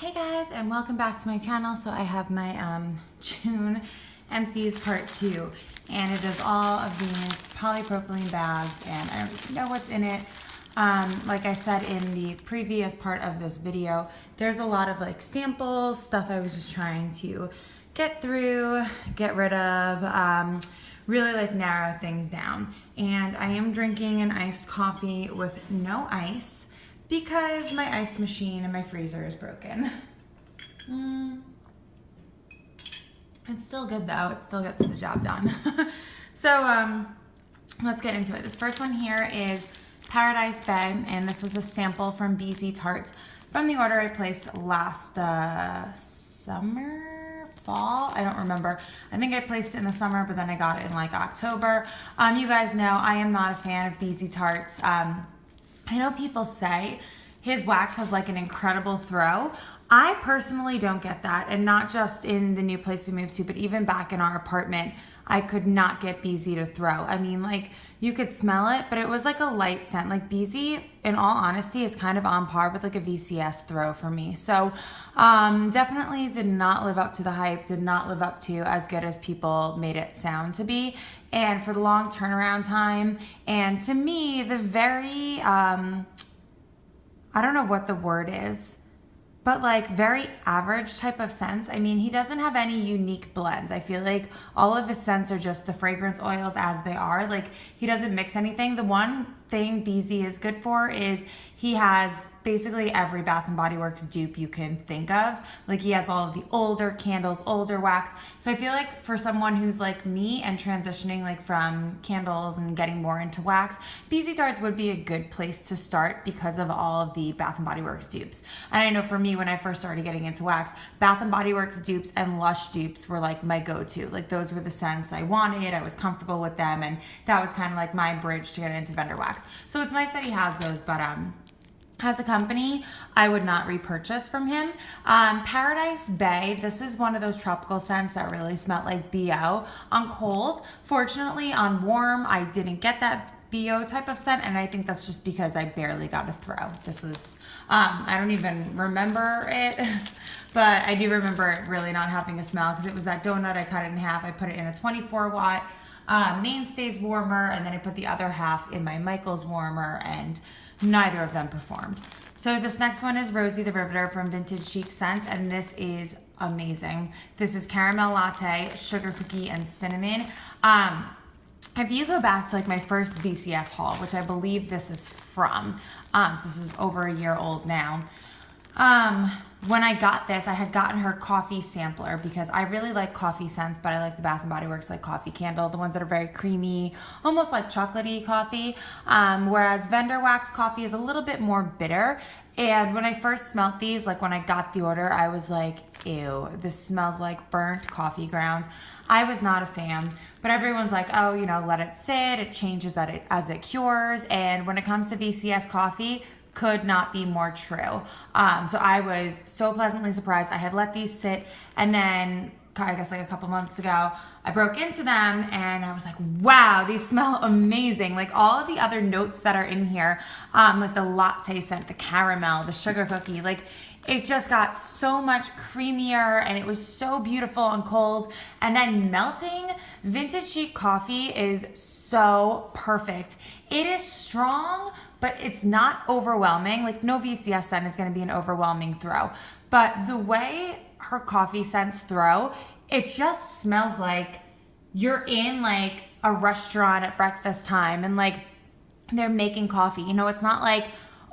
Hey guys, and welcome back to my channel. So I have my June Empties Part 2, and it is all of these polypropylene bags, and I don't even know what's in it. Like I said in the previous part of this video, there's a lot of like samples, stuff I was just trying to get through, get rid of, really like narrow things down. And I am drinking an iced coffee with no ice, because my ice machine in my freezer is broken. It's still good though, it still gets the job done. So let's get into it. This first one here is Paradise Bay, and this was a sample from BC Tarts from the order I placed last summer, fall, I don't remember. I think I placed it in the summer, but then I got it in like October. You guys know I am not a fan of BC Tarts. I know people say his wax has like an incredible throw. I personally don't get that, and not just in the new place we moved to, but even back in our apartment, I could not get BZ to throw. I mean, like, you could smell it, but it was like a light scent. Like, BZ, in all honesty, is kind of on par with like a VCS throw for me. So definitely did not live up to the hype, did not live up to as good as people made it sound to be. And for the long turnaround time, and to me, the very, I don't know what the word is, but like very average type of scents. I mean, he doesn't have any unique blends. I feel like all of his scents are just the fragrance oils as they are. Like, he doesn't mix anything. The one thing BZ is good for is he has basically every Bath & Body Works dupe you can think of. Like, he has all of the older candles, older wax. So I feel like for someone who's like me and transitioning like from candles and getting more into wax, BZ Tarts would be a good place to start because of all of the Bath & Body Works dupes. And I know for me, when I first started getting into wax, Bath & Body Works dupes and Lush dupes were like my go-to. Like, those were the scents I wanted. I was comfortable with them, and that was kind of like my bridge to get into vendor wax. So it's nice that he has those, but as a company, I would not repurchase from him. Paradise Bay, this is one of those tropical scents that really smelled like BO on cold. Fortunately, on warm, I didn't get that BO type of scent, and I think that's just because I barely got a throw. This was, I don't even remember it, but I do remember it really not having a smell, because it was that donut. I cut it in half. I put it in a 24 watt Mainstays warmer, and then I put the other half in my Michaels warmer, and neither of them performed. So this next one is Rosie the Riveter from Vintage Chic Scents, and this is amazing. This is caramel latte, sugar cookie, and cinnamon. If you go back to like my first VCS haul, which I believe this is from, so this is over a year old now. When I got this, I had gotten her coffee sampler because I really like coffee scents, but I like the Bath & Body Works like coffee candle, the ones that are very creamy, almost like chocolatey coffee, whereas vendor wax coffee is a little bit more bitter. And when I first smelled these, like when I got the order, I was like, ew, this smells like burnt coffee grounds. I was not a fan, but everyone's like, oh, you know, let it sit, it changes as it cures. And when it comes to VCS coffee, could not be more true. So I was so pleasantly surprised. I had let these sit, and then I guess like a couple months ago, I broke into them and I was like, wow, these smell amazing. Like, all of the other notes that are in here, like the latte scent, the caramel, the sugar cookie, like it just got so much creamier, and it was so beautiful and cold. And then melting, Vintage Chic coffee is so perfect. It is strong, but it's not overwhelming. Like, no VCS scent is gonna be an overwhelming throw. But the way her coffee scents throw, it just smells like you're in like a restaurant at breakfast time, and like they're making coffee. You know, it's not like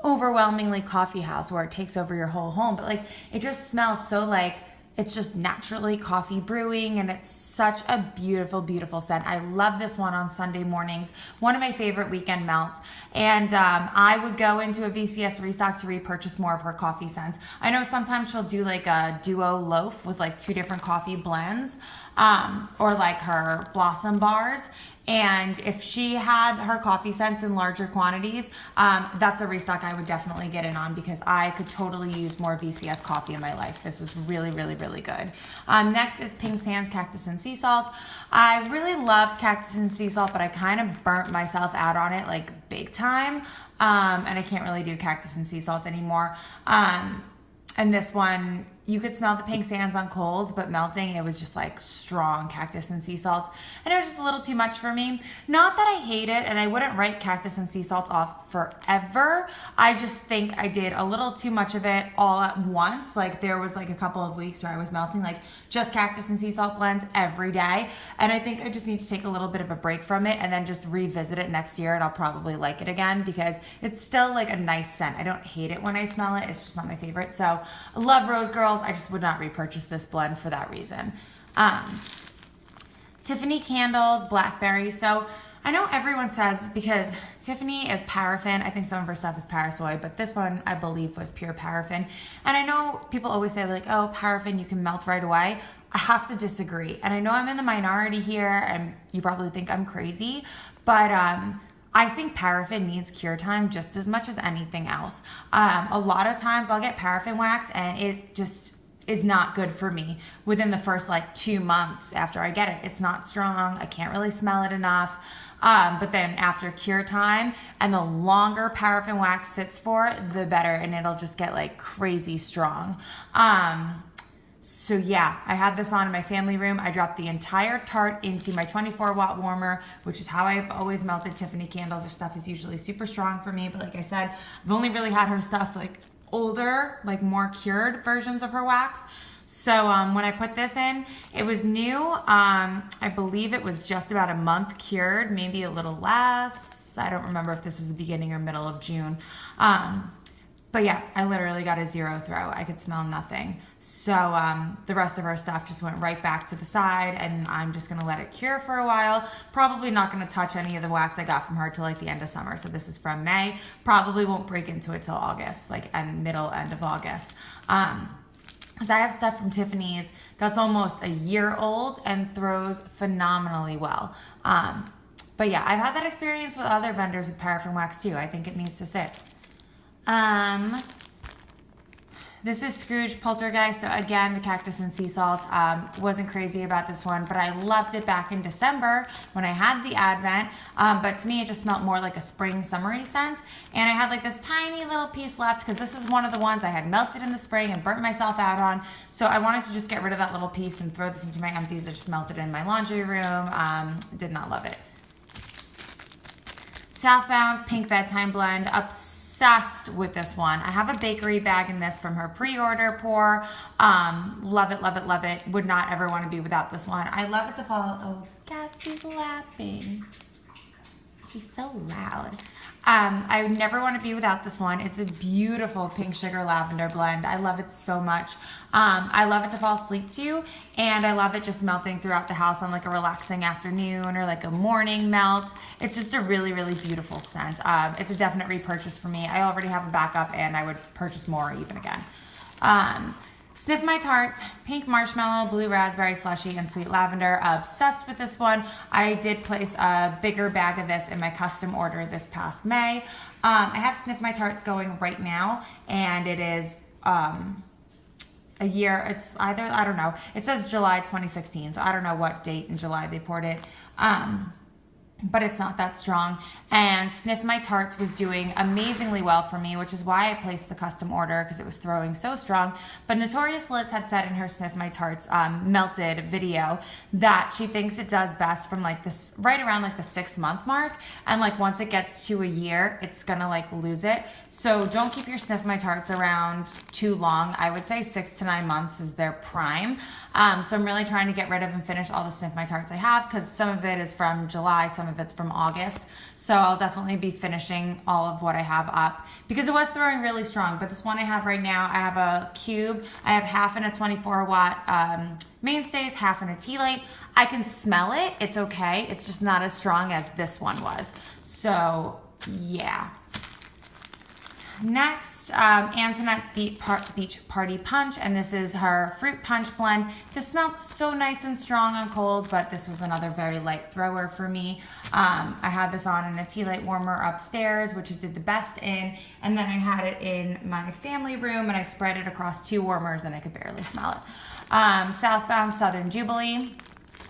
overwhelmingly coffee house where it takes over your whole home, but like it just smells so like it's just naturally coffee brewing, and it's such a beautiful, beautiful scent. I love this one on Sunday mornings. One of my favorite weekend melts. And I would go into a VCS restock to repurchase more of her coffee scents. I know sometimes she'll do like a duo loaf with like 2 different coffee blends, or like her blossom bars. And if she had her coffee scents in larger quantities, that's a restock I would definitely get in on, because I could totally use more VCS coffee in my life. This was really, really, really good. Next is Pink Sands Cactus and Sea Salt. I really loved Cactus and Sea Salt, but I kind of burnt myself out on it like big time. And I can't really do Cactus and Sea Salt anymore. And this one, you could smell the pink sands on colds, but melting, it was just like strong cactus and sea salt. And it was just a little too much for me. Not that I hate it, and I wouldn't write cactus and sea salt off forever. I just think I did a little too much of it all at once. Like there was like a couple of weeks where I was melting like just cactus and sea salt blends every day. And I think I just need to take a little bit of a break from it and then just revisit it next year, and I'll probably like it again because it's still like a nice scent. I don't hate it when I smell it. It's just not my favorite. So I love Rose Girls. I just would not repurchase this blend for that reason. Tiffany candles, Blackberry. So I know everyone says, because Tiffany is paraffin, I think some of her stuff is parasoy, but this one I believe was pure paraffin. And I know people always say like, oh, paraffin, you can melt right away. I have to disagree. And I know I'm in the minority here and you probably think I'm crazy, but I think paraffin needs cure time just as much as anything else. A lot of times I'll get paraffin wax and it just is not good for me within the first like 2 months after I get it. It's not strong. I can't really smell it enough. But then after cure time, and the longer paraffin wax sits for, the better, and it'll just get like crazy strong. So yeah, I had this on in my family room. I dropped the entire tart into my 24-watt warmer, which is how I've always melted Tiffany candles. Her stuff is usually super strong for me, but like I said, I've only really had her stuff like older, like more cured versions of her wax. So when I put this in, it was new. I believe it was just about a month cured, maybe a little less. I don't remember if this was the beginning or middle of June. But yeah, I literally got a 0 throw. I could smell nothing. So the rest of our stuff just went right back to the side, and I'm just gonna let it cure for a while. Probably not gonna touch any of the wax I got from her till like the end of summer. So this is from May. Probably won't break into it till August, like end of August. Because I have stuff from Tiffany's that's almost a year old and throws phenomenally well. But yeah, I've had that experience with other vendors with paraffin wax too. I think it needs to sit. This is Scrooge Poltergeist. So again, the cactus and sea salt. Wasn't crazy about this one, but I loved it back in December when I had the Advent. But to me, it just smelled more like a spring summery scent. And I had like this tiny little piece left because this is one of the ones I had melted in the spring and burnt myself out on. So I wanted to just get rid of that little piece and throw this into my empties. I just melted in my laundry room. Did not love it. Southbound's Pink Bedtime Blend. Obsessed with this one. I have a bakery bag in this from her pre-order pour. Love it, love it, love it. Would not ever want to be without this one. I love it to follow. Oh, Gatsby's laughing. She's so loud. I would never want to be without this one. It's a beautiful pink sugar lavender blend. I love it so much. I love it to fall asleep to, and I love it just melting throughout the house on like a relaxing afternoon or like a morning melt. It's just a really, really beautiful scent. It's a definite repurchase for me. I already have a backup, and I would purchase more even again. Sniff My Tarts, pink marshmallow, blue raspberry slushy, and sweet lavender. Obsessed with this one. I did place a bigger bag of this in my custom order this past May. I have Sniff My Tarts going right now, and it is a year. It's either, I don't know. It says July 2016, so I don't know what date in July they poured it. But it's not that strong. And Sniff My Tarts was doing amazingly well for me, which is why I placed the custom order, because it was throwing so strong. But Notorious Liz had said in her Sniff My Tarts melted video that she thinks it does best from like this, right around like the 6-month mark. And like once it gets to a year, it's gonna like lose it. So don't keep your Sniff My Tarts around too long. I would say 6 to 9 months is their prime. So I'm really trying to get rid of and finish all the Sniff My Tarts I have, because some of it is from July, some of it's from August. So I'll definitely be finishing all of what I have up, because it was throwing really strong. But this one I have right now, I have a cube. I have half in a 24-watt Mainstays, half in a tea light. I can smell it. It's okay. It's just not as strong as this one was. So yeah. Next, Antoinette's Beach Party Punch, and this is her fruit punch blend. This smelled so nice and strong on cold, but this was another very light thrower for me. I had this on in a tea light warmer upstairs, which it did the best in, and then I had it in my family room, and I spread it across 2 warmers, and I could barely smell it. Southbound Southern Jubilee.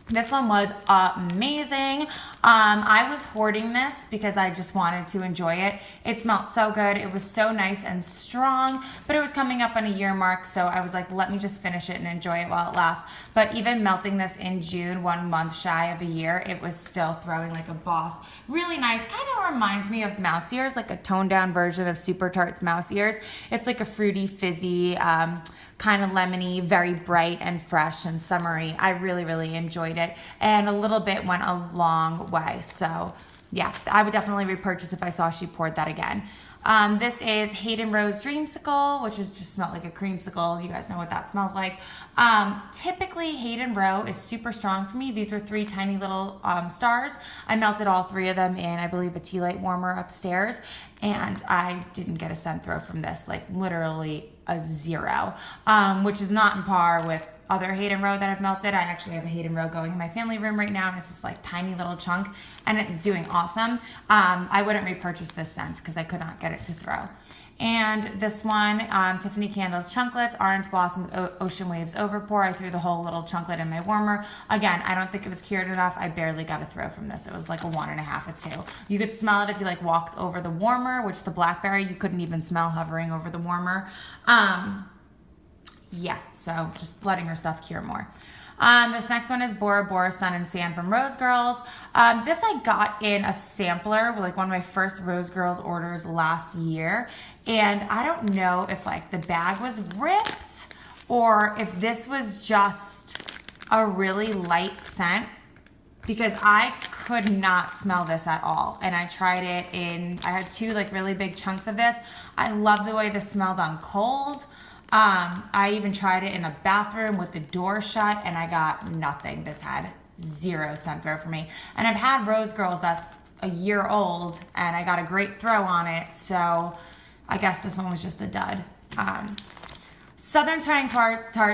This one was amazing. I was hoarding this because I just wanted to enjoy it. It smelled so good. It was so nice and strong, but it was coming up on a year mark, so I was like, let me just finish it and enjoy it while it lasts. But even melting this in June, 1 month shy of a year, it was still throwing like a boss. Really nice. Kind of reminds me of mouse ears, like a toned down version of Super Tarts mouse ears. It's like a fruity, fizzy, kind of lemony, very bright and fresh and summery. I really, really enjoyed it. And a little bit went a long way. So yeah, I would definitely repurchase if I saw she poured that again. This is Hayden Rose Dreamsicle, which is just smelled like a creamsicle. You guys know what that smells like. Typically Hayden Row is super strong for me. These were 3 tiny little stars. I melted all 3 of them in, I believe, a tea light warmer upstairs, and I didn't get a scent throw from this, like literally a 0, which is not in par with other Hayden Row that I've melted. I actually have a Hayden Row going in my family room right now, and it's this like tiny little chunk, and it's doing awesome. I wouldn't repurchase this scent because I could not get it to throw. And this one, Tiffany Candles Chunklets, Orange Blossom with Ocean Waves Overpour. I threw the whole little chunklet in my warmer. Again, I don't think it was cured enough. I barely got a throw from this. It was like a 1.5, a 2. You could smell it if you like walked over the warmer, which the Blackberry, you couldn't even smell hovering over the warmer. Yeah, so just letting her stuff cure more. This next one is Bora Bora Sun and Sand from Rose Girls. This I got in a sampler, like one of my first Rose Girls orders last year. And I don't know if like the bag was ripped or if this was just a really light scent, because I could not smell this at all. And I tried it in, I had 2 like really big chunks of this. I love the way this smelled on cold. I even tried it in a bathroom with the door shut, and I got nothing. This had 0 scent throw for me. And I've had Rose Girls that's a year old, and I got a great throw on it, so I guess this one was just a dud. Southern Twang Tarts. I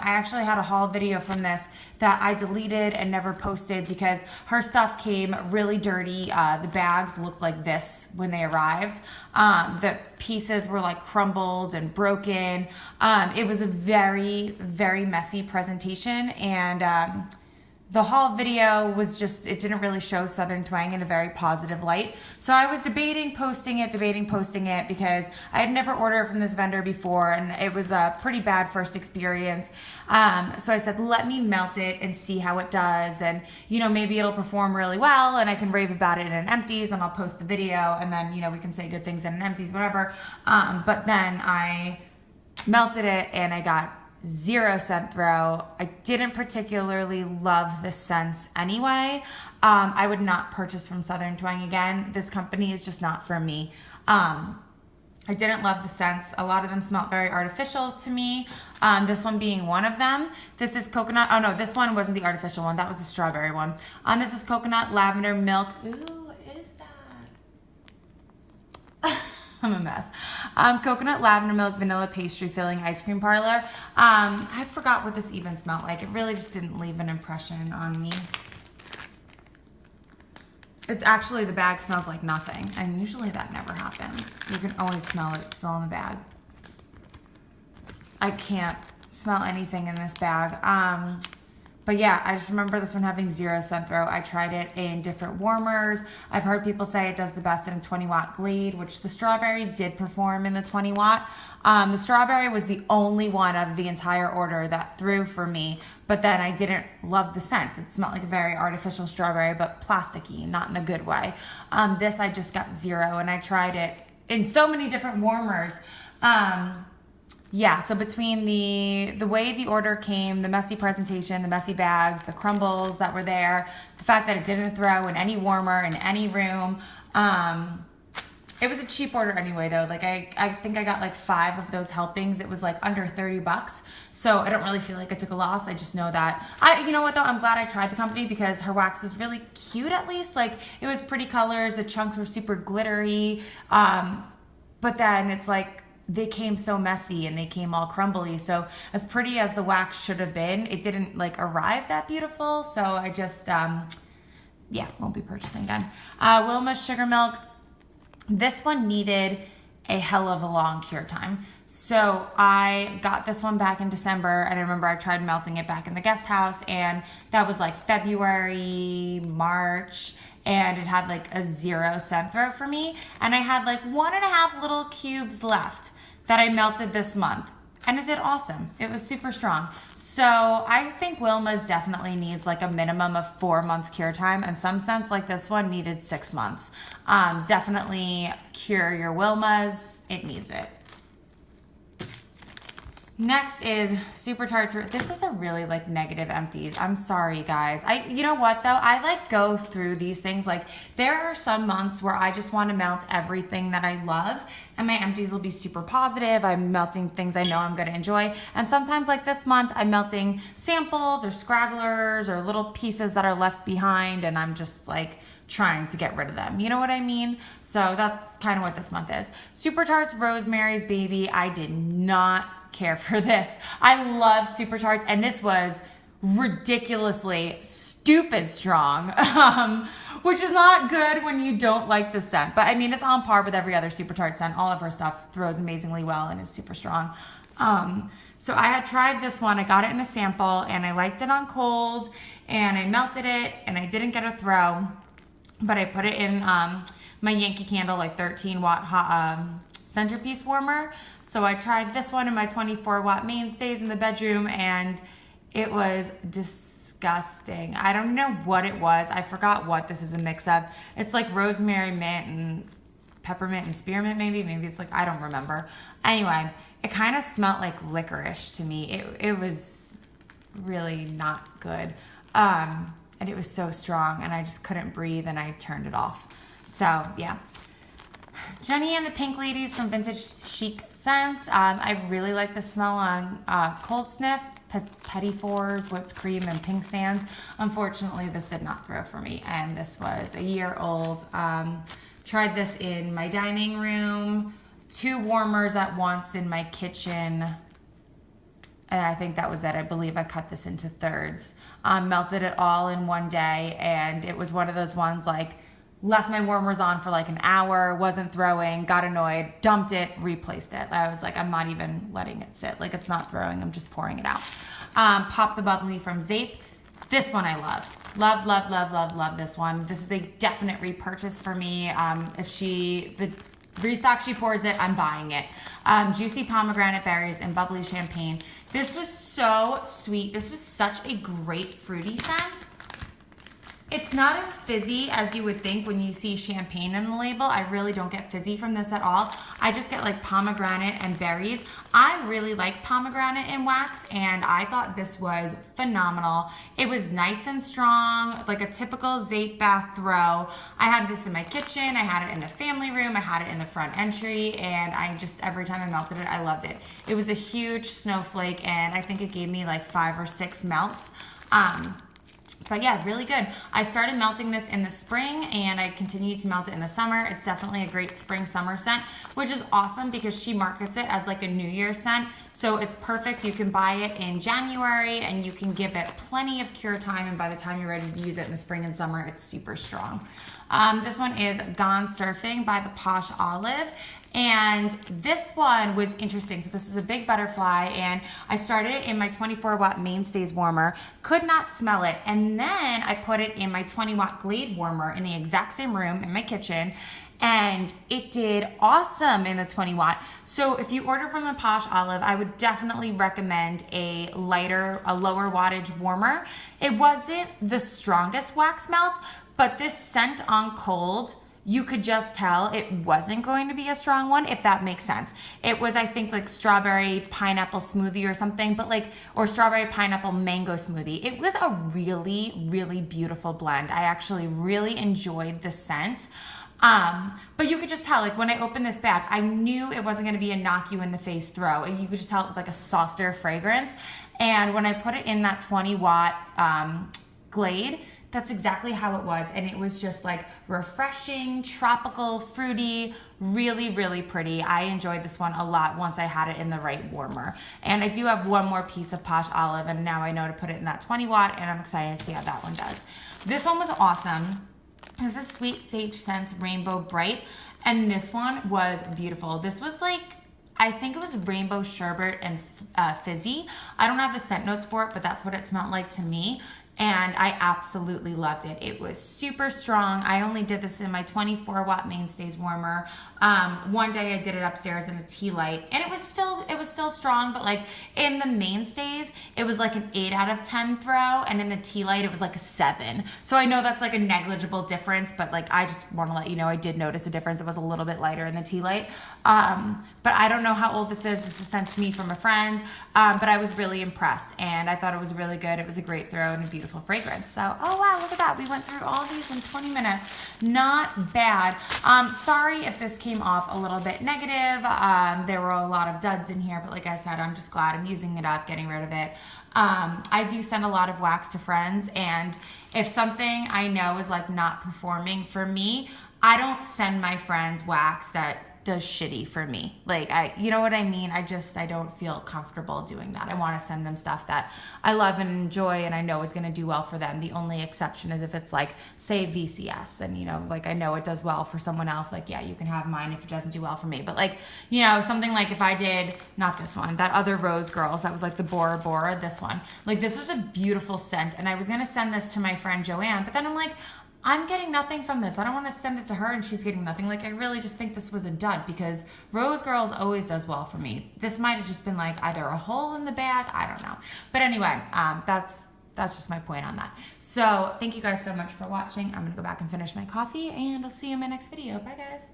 actually had a haul video from this that I deleted and never posted because her stuff came really dirty. The bags looked like this when they arrived. The pieces were like crumbled and broken. It was a very, very messy presentation, and the haul video was just, it didn't really show Southern Twang in a very positive light. So I was debating posting it because I had never ordered from this vendor before, and it was a pretty bad first experience. So I said, let me melt it and see how it does. And, you know, maybe it'll perform really well and I can rave about it in an Empties, and I'll post the video, and then, you know, we can say good things in an Empties, whatever. But then I melted it and I got 0 scent throw. I didn't particularly love the scents anyway. I would not purchase from Southern Twang again. This company is just not for me. I didn't love the scents. A lot of them smelled very artificial to me. This one being one of them. This is coconut. Oh no, this one wasn't the artificial one. That was the strawberry one. This is coconut, lavender, milk. Ooh, what is that? I'm a mess. Coconut, lavender milk, vanilla pastry filling ice cream parlor. I forgot what this even smelled like. It really just didn't leave an impression on me. It's actually, the bag smells like nothing, and usually that never happens. You can always smell it still in the bag. I can't smell anything in this bag. But yeah, I just remember this one having 0 scent throw. I tried it in different warmers. I've heard people say it does the best in a 20-watt Glade, which the strawberry did perform in the 20-watt. The strawberry was the only one out of the entire order that threw for me, but then I didn't love the scent. It smelled like a very artificial strawberry, but plasticky, not in a good way. This I just got 0, and I tried it in so many different warmers. Yeah, so between the way the order came, the messy presentation, the messy bags, the crumbles that were there, the fact that it didn't throw in any warmer, in any room, it was a cheap order anyway though. Like I think I got like 5 of those helpings. It was like under 30 bucks. So I don't really feel like I took a loss. I just know that, you know what though, I'm glad I tried the company because her wax was really cute at least. Like it was pretty colors, the chunks were super glittery, but then it's like, they came so messy and they came all crumbly. So as pretty as the wax should have been, it didn't like arrive that beautiful. So I just, yeah, won't be purchasing again. Wilma's Sugar Milk. This one needed a hell of a long cure time. So I got this one back in December, and I remember I tried melting it back in the guest house, and that was like February, March, and it had like a 0 scent throw for me. And I had like 1.5 little cubes left that I melted this month. And it did awesome. It was super strong. So I think Wilma's definitely needs like a minimum of 4 months cure time. And some scents like this one needed 6 months. Definitely cure your Wilma's. It needs it. Next is Super Tarts. This is a really like negative Empties. I'm sorry, guys. You know what though? I like go through these things. Like there are some months where I just want to melt everything that I love, and my Empties will be super positive. I'm melting things I know I'm going to enjoy. And sometimes like this month, I'm melting samples or scragglers or little pieces that are left behind, and I'm just like trying to get rid of them. You know what I mean? So that's kind of what this month is. Super Tarts Rosemary's Baby. I did not care for this. I love Super Tarts, and this was ridiculously stupid strong, which is not good when you don't like the scent. But I mean, it's on par with every other Super Tart scent. All of her stuff throws amazingly well and is super strong. So I had tried this one. I got it in a sample, and I liked it on cold, and I melted it, and I didn't get a throw, but I put it in my Yankee Candle like 13-watt hot centerpiece warmer. So I tried this one in my 24-watt mainstays in the bedroom, and it was disgusting. I don't know what it was. I forgot what this is a mix of. It's like rosemary, mint, and peppermint and spearmint maybe. Maybe it's like, I don't remember. Anyway, it kind of smelled like licorice to me. It was really not good. And it was so strong, and I just couldn't breathe, and I turned it off. So yeah. Jenny and the Pink Ladies from Vintage Chic Scents. I really like the smell on Cold Sniff, Petit Fours, Whipped Cream, and Pink Sands. Unfortunately, this did not throw for me, and this was a year old. Tried this in my dining room, 2 warmers at once in my kitchen, and I think that was it. I believe I cut this into thirds. Melted it all in one day, and it was one of those ones like, left my warmers on for like an hour, wasn't throwing, got annoyed, dumped it, replaced it. I was like, I'm not even letting it sit. Like it's not throwing, I'm just pouring it out. Pop the Bubbly from Zape. This one I loved. Love, love, love, love, love this one. This is a definite repurchase for me. If the restock she pours it, I'm buying it. Juicy pomegranate berries and bubbly champagne. This was so sweet. This was such a great fruity scent. It's not as fizzy as you would think when you see champagne in the label. I really don't get fizzy from this at all. I just get like pomegranate and berries. I really like pomegranate in wax, and I thought this was phenomenal. It was nice and strong, like a typical Zape bath throw. I had this in my kitchen. I had it in the family room. I had it in the front entry, and I just, every time I melted it, I loved it. It was a huge snowflake, and I think it gave me like 5 or 6 melts. But yeah, really good. I started melting this in the spring, and I continued to melt it in the summer. It's definitely a great spring-summer scent, which is awesome because she markets it as like a New Year's scent. So it's perfect. You can buy it in January, and you can give it plenty of cure time, and by the time you're ready to use it in the spring and summer, it's super strong. This one is Gone Surfing by the Posh Olive. And this one was interesting. So this is a big butterfly, and I started it in my 24-watt mainstays warmer, could not smell it, and then I put it in my 20-watt Glade warmer in the exact same room in my kitchen, and it did awesome in the 20-watt. So if you order from the Posh Olive, I would definitely recommend a lower wattage warmer. It wasn't the strongest wax melt, but this scent on cold, you could just tell it wasn't going to be a strong one, if that makes sense. It was, I think, like strawberry pineapple smoothie or something, but like, or strawberry pineapple mango smoothie. It was a really, really beautiful blend. I actually really enjoyed the scent. But you could just tell, like when I opened this bag, I knew it wasn't going to be a knock you in the face throw. You could just tell it was like a softer fragrance. And when I put it in that 20-watt Glade, that's exactly how it was, and it was just like refreshing, tropical, fruity, really, really pretty. I enjoyed this one a lot once I had it in the right warmer. And I do have one more piece of Posh Olive, and now I know to put it in that 20-watt, and I'm excited to see how that one does. This one was awesome. This is Sweet Sage Scents Rainbow Brite, and this one was beautiful. This was like, I think it was rainbow sherbet and fizzy. I don't have the scent notes for it, but that's what it smelled like to me. And I absolutely loved it. It was super strong. I only did this in my 24 watt mainstays warmer. One day I did it upstairs in a tea light, and it was still strong, but like in the mainstays, it was like an 8 out of 10 throw, and in the tea light, it was like a 7. So I know that's like a negligible difference, but like I just want to let you know I did notice a difference. It was a little bit lighter in the tea light. But I don't know how old this is. This was sent to me from a friend, but I was really impressed, and I thought it was really good. It was a great throw and a beautiful fragrance. So, oh wow, look at that. We went through all these in 20 minutes. Not bad. Sorry if this came off a little bit negative. There were a lot of duds in here, but like I said, I'm just glad I'm using it up, getting rid of it. I do send a lot of wax to friends, and if something I know is like not performing for me, I don't send my friends wax that does shitty for me. Like, you know what I mean? I don't feel comfortable doing that. I want to send them stuff that I love and enjoy and I know is going to do well for them. The only exception is if it's like, say, VCS, and you know, like I know it does well for someone else, like, yeah, you can have mine if it doesn't do well for me. But like, you know, something like if I did, not this one, that other Rose Girls, that was like the Bora Bora, this one. Like, this was a beautiful scent, and I was going to send this to my friend Joanne, but then I'm like, I'm getting nothing from this. I don't want to send it to her and she's getting nothing. Like, I really just think this was a dud, because Rose Girls always does well for me. This might have just been like either a hole in the bag. I don't know. But anyway, that's just my point on that. So thank you guys so much for watching. I'm going to go back and finish my coffee, and I'll see you in my next video. Bye, guys.